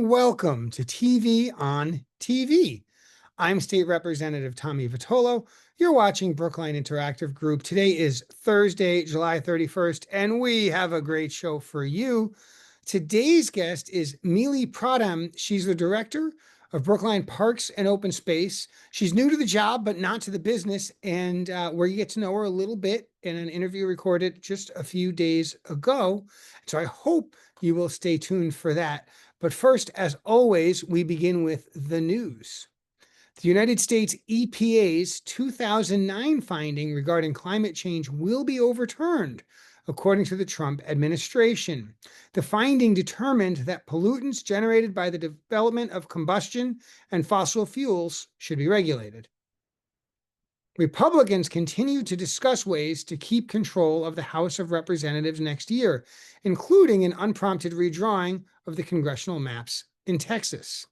Welcome to TV on TV. I'm State Representative Tommy Vitolo. You're watching Brookline Interactive Group. Today is Thursday, July 31st, and we have a great show for you. Today's guest is Milee Pradhan. She's the director of Brookline Parks and Open Space. She's new to the job, but not to the business, and where you get to know her a little bit in an interview recorded just a few days ago. So I hope you will stay tuned for that. But first, as always, we begin with the news. The United States EPA's 2009 finding regarding climate change will be overturned, according to the Trump administration. The finding determined that pollutants generated by the development of combustion and fossil fuels should be regulated. Republicans continue to discuss ways to keep control of the House of Representatives next year, including an unprompted redrawing of the congressional maps in Texas.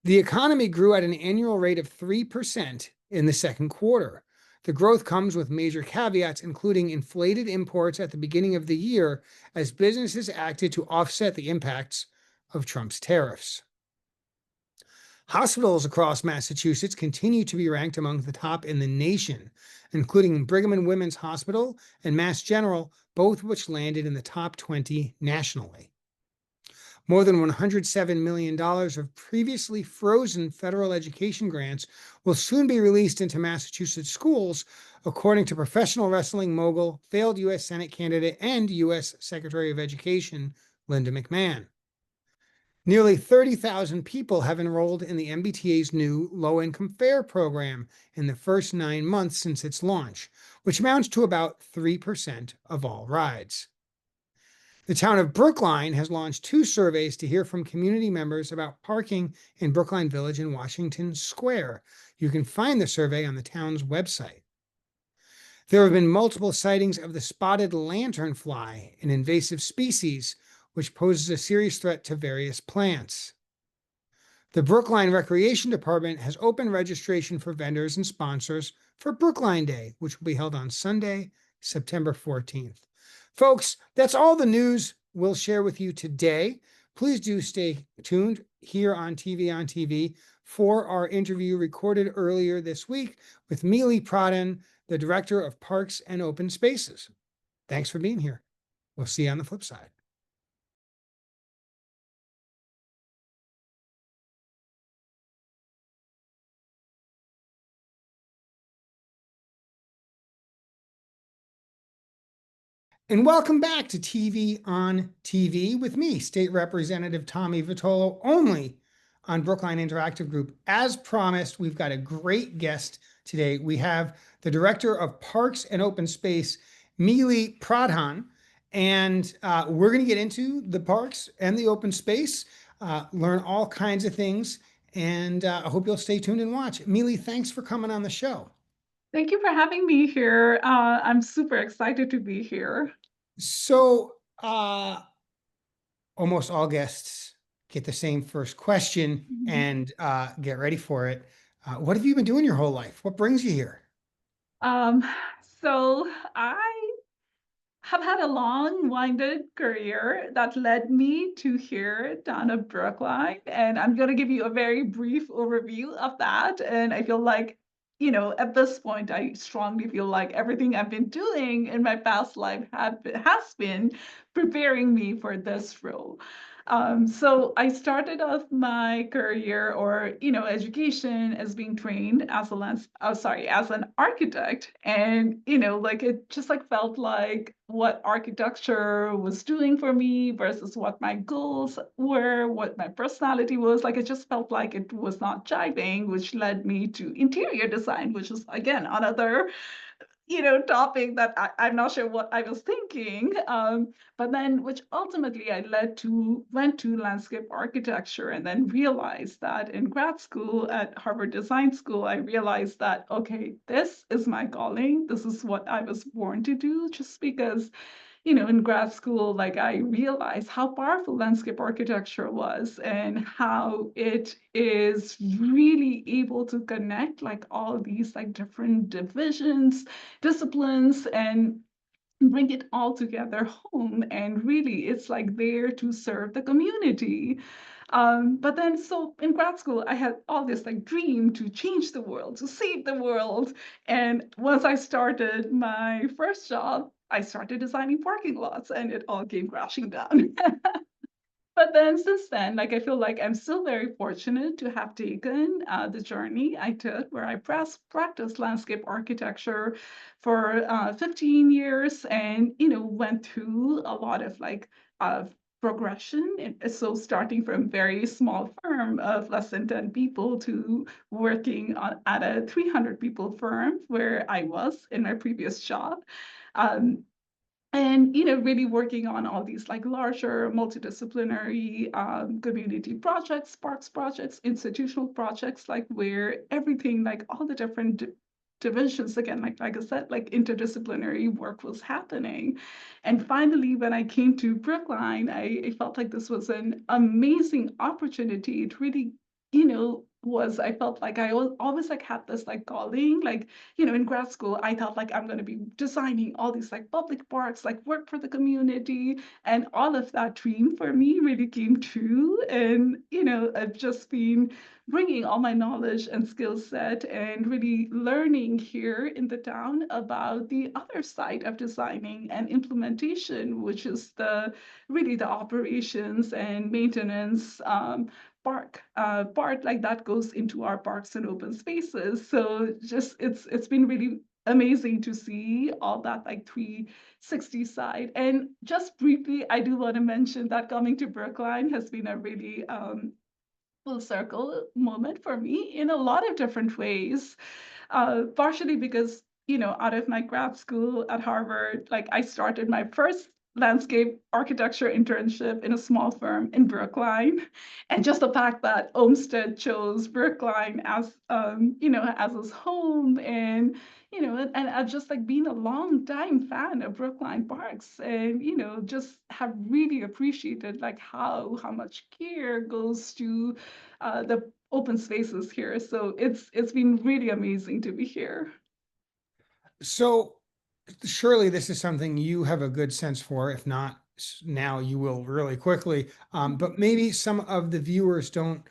The economy grew at an annual rate of 3% in the second quarter. The growth comes with major caveats, including inflated imports at the beginning of the year as businesses acted to offset the impacts of Trump's tariffs. Hospitals across Massachusetts continue to be ranked among the top in the nation, including Brigham and Women's Hospital and Mass General, both of which landed in the top 20 nationally. More than $107 million of previously frozen federal education grants will soon be released into Massachusetts schools, according to professional wrestling mogul, failed U.S. Senate candidate, and U.S. Secretary of Education Linda McMahon. Nearly 30,000 people have enrolled in the MBTA's new low-income fare program in the first 9 months since its launch, which amounts to about 3% of all rides. The town of Brookline has launched 2 surveys to hear from community members about parking in Brookline Village and Washington Square. You can find the survey on the town's website. There have been multiple sightings of the spotted lanternfly, an invasive species, which poses a serious threat to various plants. The Brookline Recreation Department has opened registration for vendors and sponsors for Brookline Day, which will be held on Sunday, September 14th. Folks, that's all the news we'll share with you today. Please do stay tuned here on TV for our interview recorded earlier this week with Milee Pradhan, the Director of Parks and Open Spaces. Thanks for being here. We'll see you on the flip side. And welcome back to TV on TV with me, State Representative Tommy Vitolo, only on Brookline Interactive Group. As promised, we've got a great guest today. We have the Director of Parks and Open Space, Milee Pradhan, and we're going to get into the parks and the open space, learn all kinds of things, and I hope you'll stay tuned and watch. Milee, thanks for coming on the show. Thank you for having me here. I'm super excited to be here. So, almost all guests get the same first question, and get ready for it. What have you been doing your whole life? What brings you here? So I have had a long-winded career that led me to here down at Brookline, and I'm going to give you a very brief overview of that. And I feel like, at this point, I strongly feel like everything I've been doing in my past life has been preparing me for this role. So I started off my career or, education as being trained as as an architect. And, it just felt like what architecture was doing for me versus what my goals were, what my personality was. It just felt like it was not jiving, which led me to interior design, which is, again, another topic that I'm not sure what I was thinking, but then which ultimately went to landscape architecture, and then realized that in grad school at Harvard Design School, I realized that, okay, this is my calling. This is what I was born to do, just because in grad school, I realized how powerful landscape architecture was and how it is really able to connect all these different divisions, disciplines, and bring it all together home, and really it's like there to serve the community. But then so in grad school I had all this like dream to change the world, to save the world. And once I started my first job, I started designing parking lots and it all came crashing down. But then since then, like I feel like I'm still very fortunate to have taken the journey I took, where I practiced landscape architecture for 15 years, and went through a lot of like progression. So starting from very small firm of less than 10 people to working at a 300 people firm where I was in my previous job. Um, and really working on all these like larger multidisciplinary community projects, parks projects, institutional projects, like where everything, like all the different divisions, again, like I said, like interdisciplinary work was happening. And finally, when I came to Brookline, I felt like this was an amazing opportunity. It really was, I felt like I always like had this like calling, like in grad school, I thought like I'm going to be designing all these like public parks, like work for the community, and all of that dream for me really came true. And I've just been bringing all my knowledge and skill set and really learning here in the town about the other side of designing and implementation, which is the really the operations and maintenance part like that goes into our parks and open spaces. So just it's been really amazing to see all that like 360 side. And just briefly, I do want to mention that coming to Brookline has been a really full circle moment for me in a lot of different ways. Partially because, out of my grad school at Harvard, like I started my first landscape architecture internship in a small firm in Brookline. And just the fact that Olmsted chose Brookline as, as his home. And, and I've just like been a long time fan of Brookline Parks, and, just have really appreciated like how much care goes to the open spaces here. So it's been really amazing to be here. So surely this is something you have a good sense for. If not now, you will really quickly. But maybe some of the viewers don't.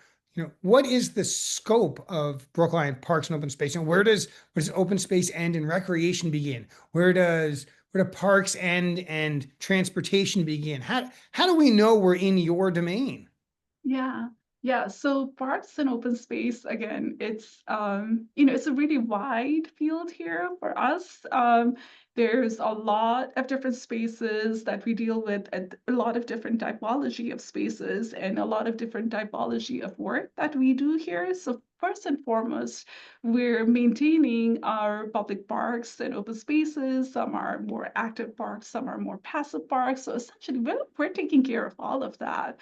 What is the scope of Brookline Parks and Open Space, and where does open space end and recreation begin? Where do parks end and transportation begin? How do we know we're in your domain? Yeah. Yeah. So parks and open space, again, it's a really wide field here for us. There's a lot of different spaces that we deal with, and a lot of different typology of spaces, and a lot of different typology of work that we do here. So first and foremost, we're maintaining our public parks and open spaces. Some are more active parks, some are more passive parks. So essentially, we're taking care of all of that.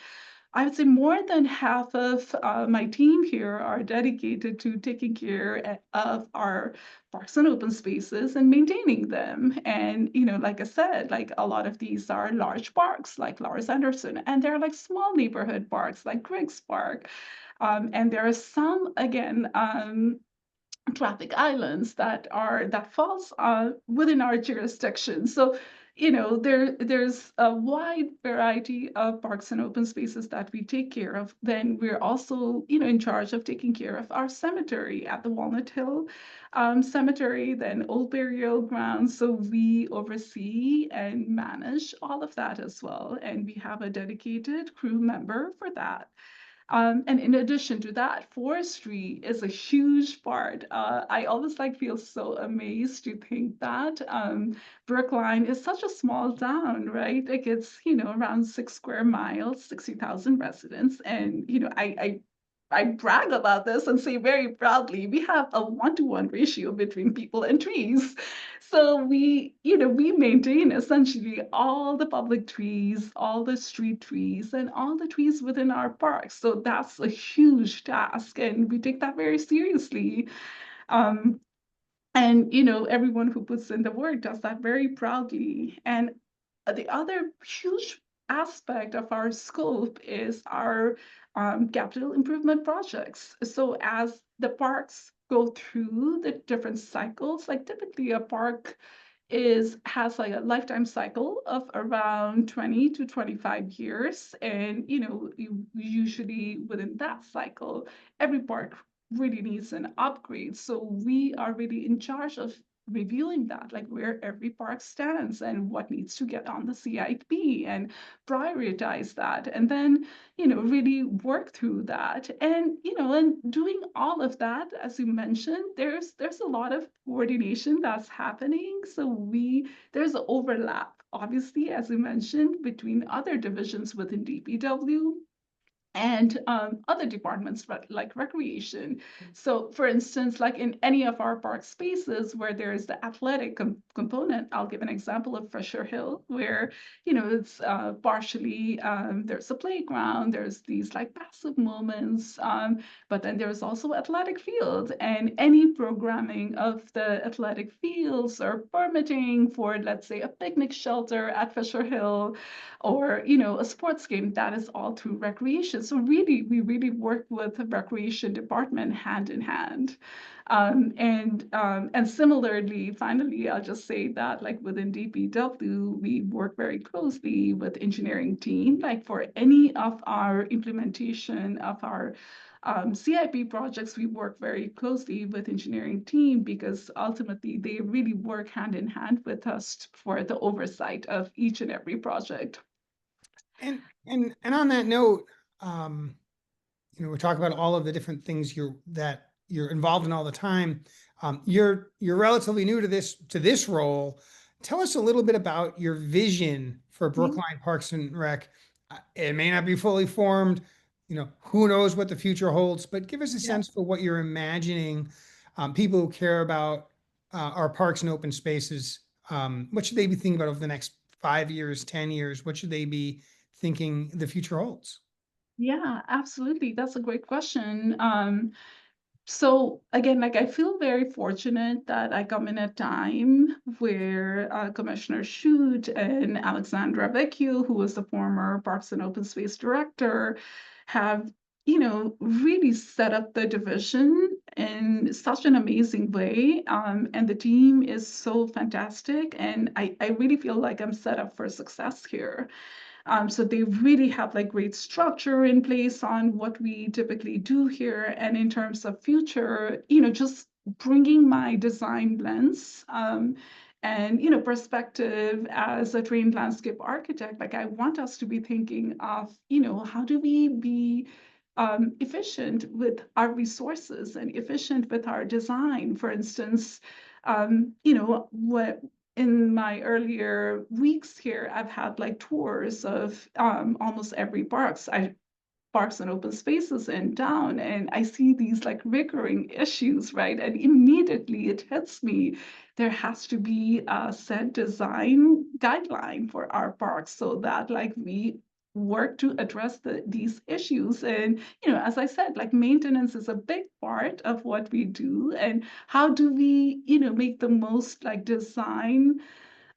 I would say more than half of my team here are dedicated to taking care of our parks and open spaces and maintaining them. And, like I said, like a lot of these are large parks like Lars Anderson, and they're like small neighborhood parks like Griggs Park. And there are some, again, traffic islands that falls within our jurisdiction. So, there's a wide variety of parks and open spaces that we take care of. Then we're also, in charge of taking care of our cemetery at the Walnut Hill Cemetery, then Old Burial Grounds. So we oversee and manage all of that as well, and we have a dedicated crew member for that. And in addition to that, forestry is a huge part. I always like feel so amazed to think that Brookline is such a small town, right? Like it's around 6 square miles, 60,000 residents, and I brag about this and say very proudly, we have a 1-to-1 ratio between people and trees. So we maintain essentially all the public trees, all the street trees, and all the trees within our parks. So that's a huge task, and we take that very seriously. Um, and everyone who puts in the work does that very proudly. And the other huge aspect of our scope is our capital improvement projects. So as the parks go through the different cycles, like typically a park has like a lifetime cycle of around 20 to 25 years. And, usually within that cycle, every park really needs an upgrade. So we are really in charge of reviewing that, like where every park stands and what needs to get on the CIP and prioritize that. And then, really work through that. And doing all of that, as you mentioned, there's a lot of coordination that's happening. So there's an overlap, obviously, as you mentioned, between other divisions within DPW and other departments like recreation. So for instance, like in any of our park spaces where there's the athletic component, I'll give an example of Fisher Hill, where it's partially there's a playground, there's these like passive moments, but then there's also athletic fields, and any programming of the athletic fields or permitting for, let's say, a picnic shelter at Fisher Hill, or a sports game, that is all through recreation. So really, we really work with the recreation department hand in hand. And similarly, finally, I'll just say that like within DPW, we work very closely with engineering team, like for any of our implementation of our CIP projects. We work very closely with engineering team because ultimately they really work hand in hand with us for the oversight of each and every project. And on that note, we're talking about all of the different things you're involved in all the time. You're relatively new to this role. Tell us a little bit about your vision for Brookline Parks and Rec. It may not be fully formed. Who knows what the future holds, but give us a Yeah. sense for what you're imagining. People who care about our parks and open spaces, what should they be thinking about over the next 5 years, 10 years? What should they be thinking the future holds? Yeah, absolutely. That's a great question. So again, like I feel very fortunate that I come in a time where Commissioner Shute and Alexandra Vecchio, who was the former Parks and Open Space Director, have, really set up the division in such an amazing way. And the team is so fantastic. And I really feel like I'm set up for success here. So they really have like great structure in place on what we typically do here. And in terms of future, just bringing my design lens and perspective as a trained landscape architect, like I want us to be thinking of, how do we be efficient with our resources and efficient with our design. For instance, what in my earlier weeks here, I've had like tours of almost every parks and open spaces in town, and I see these like recurring issues, right? And immediately it hits me. There has to be a set design guideline for our parks so that like we work to address these issues. And as I said, like maintenance is a big part of what we do, and how do we make the most like design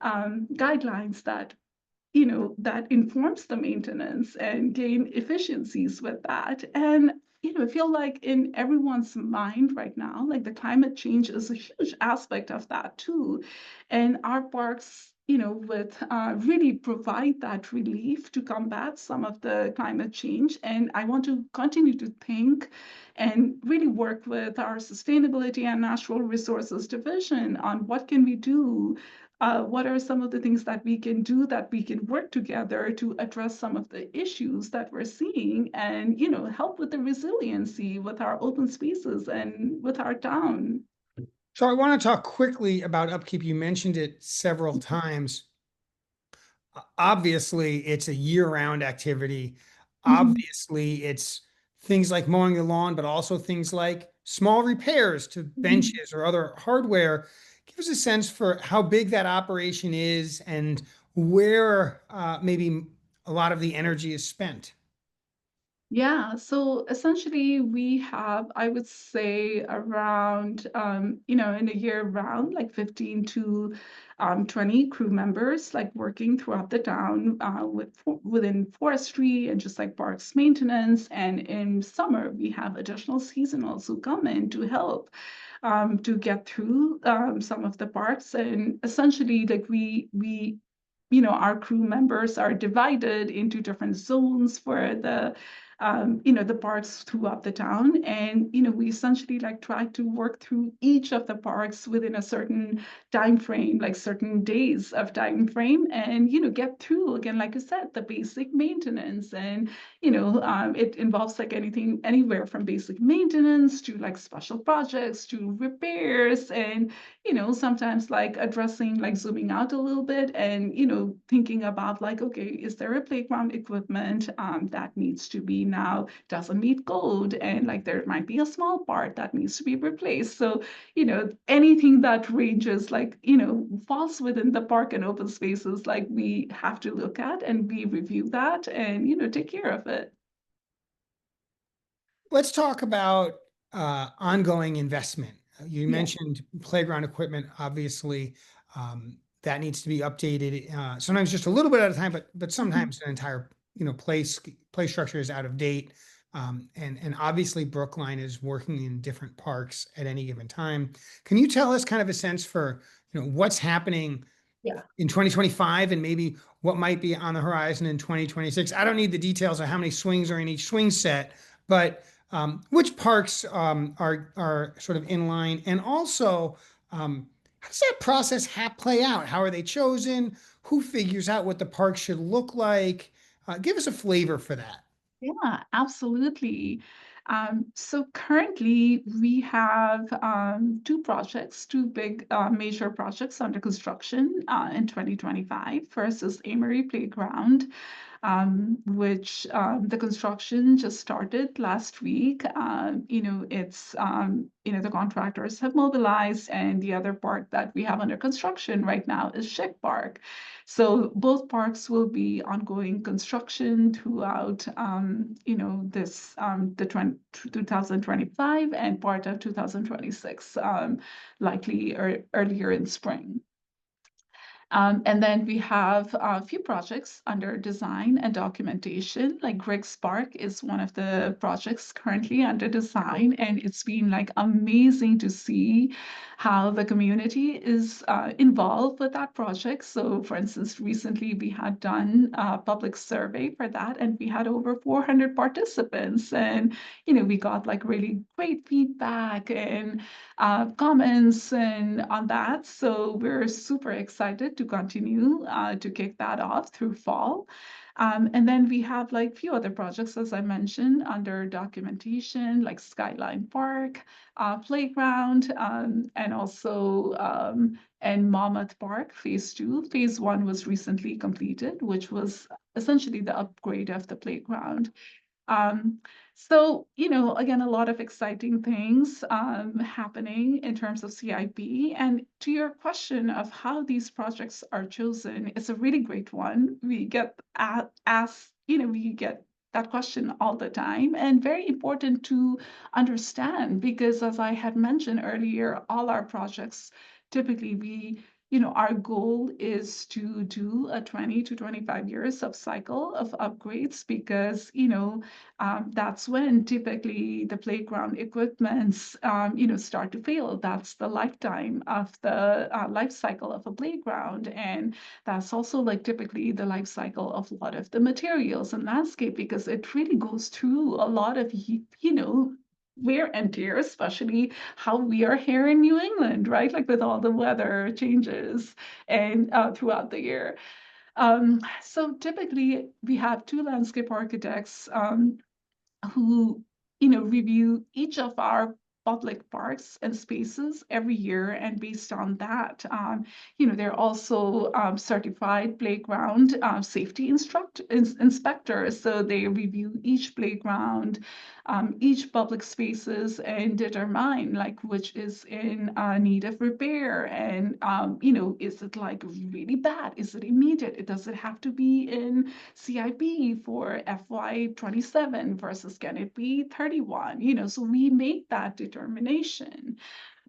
guidelines that informs the maintenance and gain efficiencies with that. And I feel like in everyone's mind right now, like the climate change is a huge aspect of that too. And our parks, would really provide that relief to combat some of the climate change. And I want to continue to think and really work with our sustainability and natural resources division on what can we do, what are some of the things that we can do, that we can work together to address some of the issues that we're seeing, and help with the resiliency with our open spaces and with our town. So I want to talk quickly about upkeep. You mentioned it several times. Obviously, it's a year-round activity. Mhm. Obviously, it's things like mowing the lawn, but also things like small repairs to Mhm. benches or other hardware. Give us a sense for how big that operation is and where maybe a lot of the energy is spent. Yeah, so essentially we have, I would say, around, in a year round, like 15 to 20 crew members, like working throughout the town within forestry and just like parks maintenance. And in summer, we have additional seasonals who come in to help to get through some of the parks. And essentially, like our crew members are divided into different zones for the parks throughout the town. And, we essentially like try to work through each of the parks within a certain time frame, like certain days of time frame, and, get through again, like I said, the basic maintenance. And, it involves like anything, anywhere from basic maintenance to like special projects to repairs. And, sometimes like addressing, like zooming out a little bit and, thinking about like, okay, is there a playground equipment that needs to be now doesn't meet code? And like there might be a small part that needs to be replaced. So, anything that ranges like, falls within the park and open spaces, like we have to look at and we review that and, take care of it. Let's talk about ongoing investment. You Yeah. mentioned playground equipment, obviously, that needs to be updated. Sometimes just a little bit at a time, but Mhm. sometimes an entire play structure is out of date. And obviously Brookline is working in different parks at any given time. Can you tell us kind of a sense for what's happening Yeah. in 2025 and maybe what might be on the horizon in 2026? I don't need the details of how many swings are in each swing set, but which parks are sort of in line, and also how does that process play out? How are they chosen? Who figures out what the park should look like? Give us a flavor for that. Yeah, absolutely. So currently we have two big major projects under construction in 2025. First is Amory Playground, which the construction just started last week. The contractors have mobilized, and the other park that we have under construction right now is Schick Park. So both parks will be ongoing construction throughout, the 2025 and part of 2026, likely earlier in spring. And then we have a few projects under design and documentation. Like Greg Spark is one of the projects currently under design, and it's been like amazing to see how the community is involved with that project. So, for instance, recently we had done a public survey for that, and we had over 400 participants, and we got like really great feedback and comments and on that. So we're super excited to continue to kick that off through fall. And then we have like few other projects, as I mentioned, under documentation, like Skyline Park, Playground, and also and Monmouth Park, Phase 2. Phase 1 was recently completed, which was essentially the upgrade of the playground. Um, so, again, a lot of exciting things happening in terms of CIP. And to your question of how these projects are chosen, it's a really great one. We get asked, we get that question all the time, and very important to understand because, as I had mentioned earlier, all our projects typically our goal is to do a 20 to 25 years of cycle of upgrades because, that's when typically the playground equipments, start to fail. That's the lifetime of the life cycle of a playground. And that's also like typically the life cycle of a lot of the materials and landscape because it really goes through a lot of, wear and tear, especially how we are here in New England, right? Like with all the weather changes and throughout the year. So typically we have two landscape architects who, review each of our public parks and spaces every year, and based on that, they're also certified playground safety inspectors. So they review each playground, each public spaces, and determine like which is in need of repair, and is it like really bad? Is it immediate? Does it have to be in CIP for FY27 versus can it be 31? So we make that determination.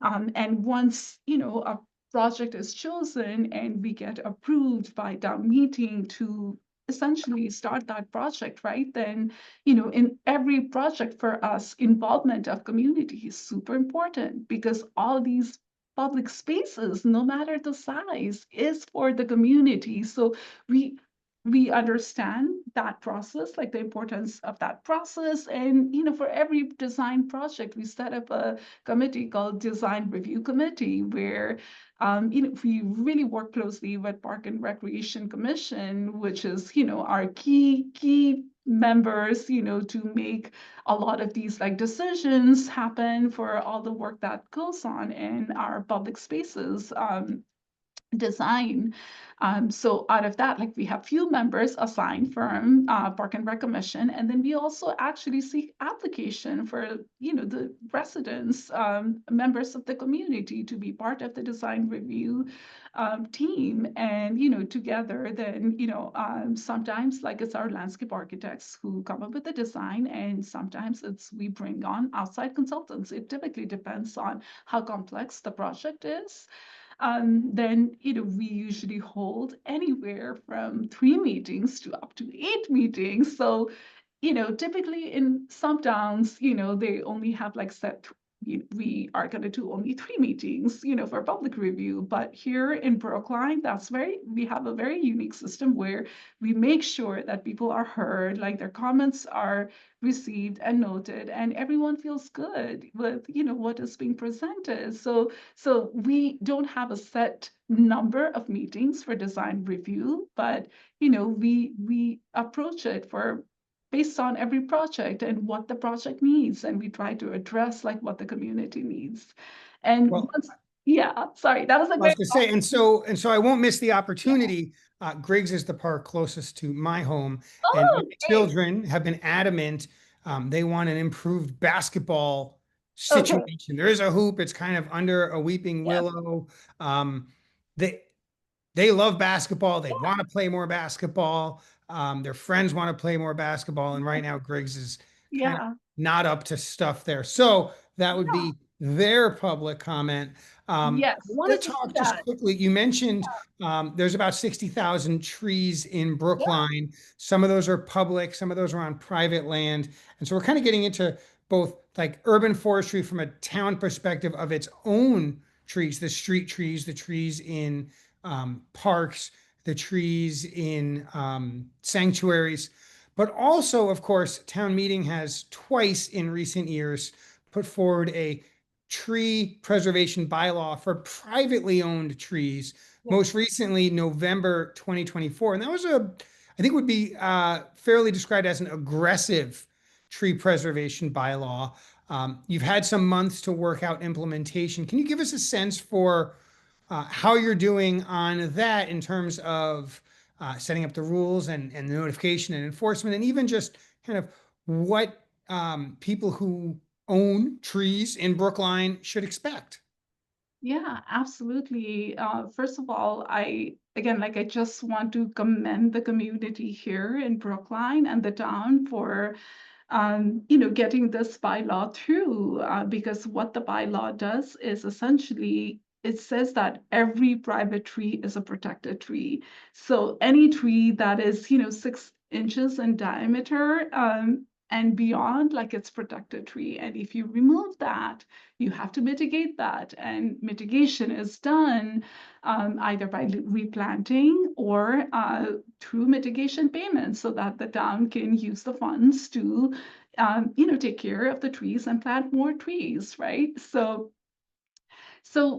And once, a project is chosen and we get approved by town meeting to essentially start that project, right? Then, in every project for us, involvement of community is super important, because all these public spaces, no matter the size, is for the community. So we we understand that process, like the importance of that process. And for every design project, we set up a committee called Design Review Committee, where we really work closely with Park and Recreation Commission, which is our key members, to make a lot of these like decisions happen for all the work that goes on in our public spaces design. So out of that, like we have few members assigned from Park and Rec Commission, and then we also actually seek application for the residents, members of the community, to be part of the design review team. And together, then sometimes like it's our landscape architects who come up with the design, and sometimes it's we bring on outside consultants. It typically depends on how complex the project is. Then we usually hold anywhere from 3 meetings to up to 8 meetings. So typically in some towns, they only have like set, we are going to do only 3 meetings, for public review. But here in Brookline, we have a very unique system where we make sure that people are heard, like their comments are received and noted, and everyone feels good with, what is being presented. So we don't have a set number of meetings for design review, but we approach it for based on every project and what the project needs, and we try to address like what the community needs. And Well, once, yeah, sorry, that was like I was very going to say, and so I won't miss the yeah. opportunity. Griggs is the park closest to my home, and my Oh, great. children have been adamant. They want an improved basketball Okay. situation. There is a hoop; it's kind of under a weeping Yes. willow. Um, they they love basketball. They want to play more basketball. Their friends want to play more basketball, and right now Griggs is kind of Yeah. not up to stuff there. So that would Yeah. be their public comment. I Yes. want to This is talk just that. quickly. You mentioned there's about 60,000 trees in Yeah. Brookline. Some of those are public, some of those are on private land. And so we're kind of getting into both like urban forestry from a town perspective of its own trees, the street trees, the trees in parks, the trees in sanctuaries. But also, of course, town meeting has twice in recent years put forward a tree preservation bylaw for privately owned trees. Yeah. Most recently, November 2024. And that was I think would be fairly described as an aggressive tree preservation bylaw. You've had some months to work out implementation. Can you give us a sense for how you're doing on that in terms of setting up the rules and the notification and enforcement, and even just kind of what people who own trees in Brookline should expect? Yeah, absolutely. First of all, I just want to commend the community here in Brookline and the town for getting this bylaw through, because what the bylaw does is essentially it says that every private tree is a protected tree. So any tree that is, 6 inches in diameter, and beyond, like it's protected tree. And if you remove that, you have to mitigate that. And mitigation is done either by replanting or through mitigation payments, so that the town can use the funds to take care of the trees and plant more trees, right? So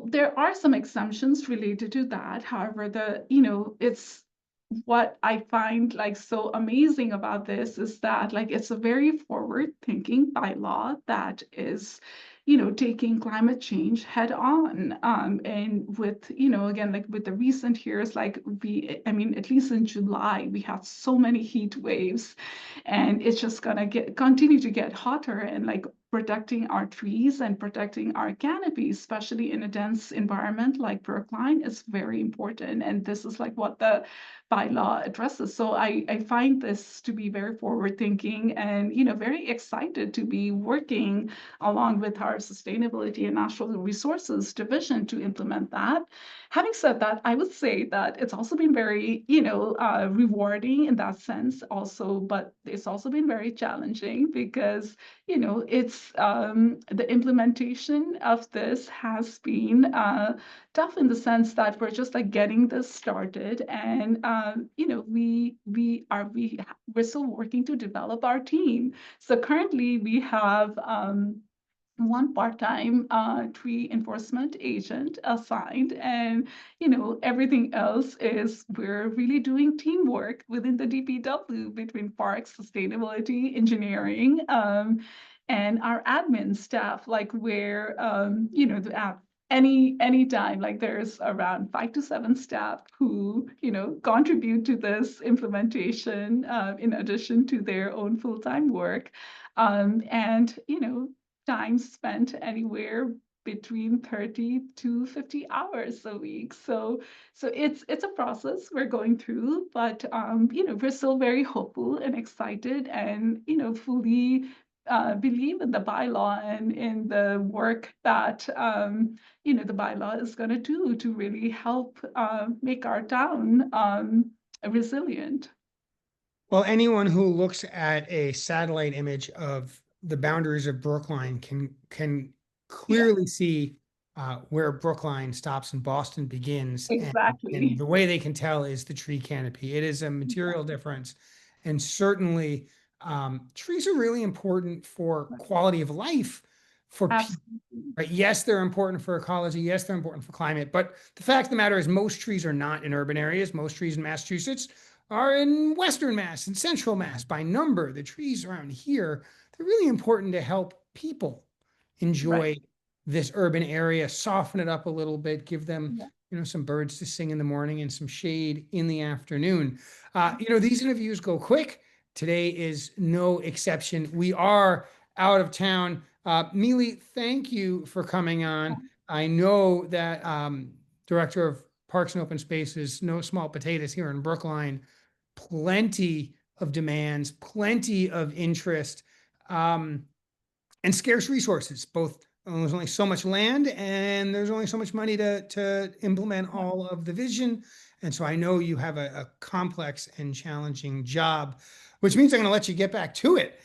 there are some exemptions related to that. However, it's what I find like so amazing about this is that like it's a very forward thinking bylaw that is taking climate change head on. And with, again, like with the recent years, like I mean, at least in July, we had so many heat waves, and it's just gonna continue to get hotter. And like protecting our trees and protecting our canopies, especially in a dense environment like Brookline, is very important. And this is like what the bylaw addresses. So I find this to be very forward thinking and, very excited to be working along with our Sustainability and Natural Resources Division to implement that. Having said that, I would say that it's also been very, rewarding in that sense also, but it's also been very challenging because, it's the implementation of this has been tough in the sense that we're just like getting this started, and we're still working to develop our team. So currently we have one part-time tree enforcement agent assigned, and everything else is we're really doing teamwork within the DPW between parks, sustainability, engineering, and our admin staff, like where the app any time, like there's around 5 to 7 staff who contribute to this implementation in addition to their own full-time work, and time spent anywhere between 30 to 50 hours a week. So it's a process we're going through, but we're still very hopeful and excited, and fully believe in the bylaw and in the work that the bylaw is going to do to really help make our town resilient. Well, anyone who looks at a satellite image of the boundaries of Brookline can Yeah, clearly see where Brookline stops and Boston begins, and exactly. the way they can tell is the tree canopy. It is a material difference, and certainly trees are really important for quality of life for people. Absolutely. Right? Yes, they're important for ecology. Yes, they're important for climate. But the fact of the matter is, most trees are not in urban areas. Most trees in Massachusetts are in Western Mass and Central Mass by number. The trees around here, they're really important to help people Right. enjoy this urban area, soften it up a little bit, give them, Yeah. some birds to sing in the morning and some shade in the afternoon. These interviews go quick. Today is no exception. We are out of town. Milee, thank you for coming on. I know that Director of Parks and Open Spaces, no small potatoes here in Brookline, plenty of demands, plenty of interest, and scarce resources. Both there's only so much land and there's only so much money to implement all of the vision. And so I know you have a complex and challenging job, which means I'm going to let you get back to it.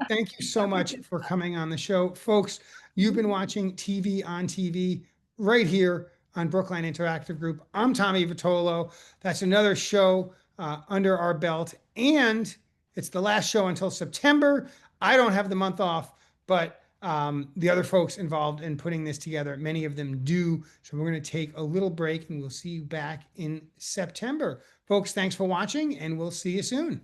Thank you so much for coming on the show. Folks, you've been watching TV on TV right here on Brookline Interactive Group. I'm Tommy Vitolo. That's another show under our belt. And it's the last show until September. I don't have the month off, but the other folks involved in putting this together, many of them do. So we're going to take a little break and we'll see you back in September. Folks, thanks for watching, and we'll see you soon.